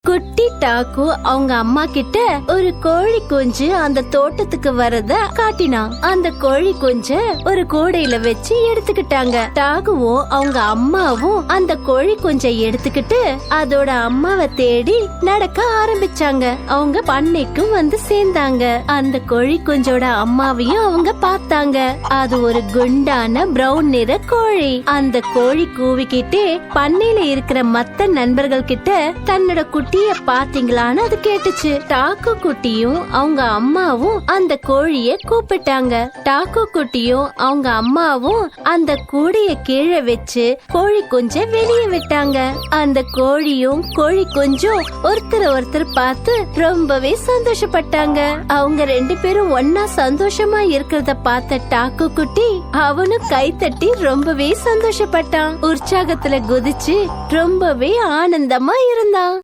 குட்டி டாக்கு அவங்க அம்மா கிட்ட ஒரு கோழி குஞ்சு அந்த தோட்டத்துக்கு வரத காட்டினான். அந்த கோழி குஞ்ச ஒரு கூடையில வச்சு எடுத்துக்கிட்டாங்க. டாகுவும் அவங்க அம்மாவும் அந்த கோழி குஞ்சை எடுத்துக்கிட்டு அதோட அம்மாவை தேடி நடக்க ஆரம்பிச்சாங்க. அவங்க பண்ணைக்கும் வந்து சேர்ந்தாங்க. அந்த கோழி குஞ்சோட அம்மாவையும் அவங்க பார்த்தாங்க. அது ஒரு குண்டான பிரவுன் நிற கோழி. அந்த கோழி கூவிக்கிட்டே பண்ணையில இருக்கிற மத்த நண்பர்கள் கிட்ட தன்னோட குட்டிய பாத்தீங்களான்னு அது கேட்டுச்சு. டாக்கு குட்டியும் அவங்க அம்மாவும் அந்த கோழிய கூப்பிட்டாங்க. டாக்கு குட்டியும் அவங்க அம்மாவும் அந்த கூடைய கீழே வச்சு கோழி குஞ்ச வெளியே விட்டாங்க. அந்த கோழியும் கோழி குஞ்சும் ஒருத்தர் பார்த்து ரொம்பவே சந்தோஷப்பட்டாங்க. அவங்க ரெண்டு பேரும் ஒன்னா சந்தோஷமா இருக்கிறத பார்த்த டாக்கு குட்டி அவனும் கைத்தட்டி ரொம்பவே சந்தோஷப்பட்டான். உற்சாகத்துல குதிச்சு ரொம்பவே ஆனந்தமா இருந்தான்.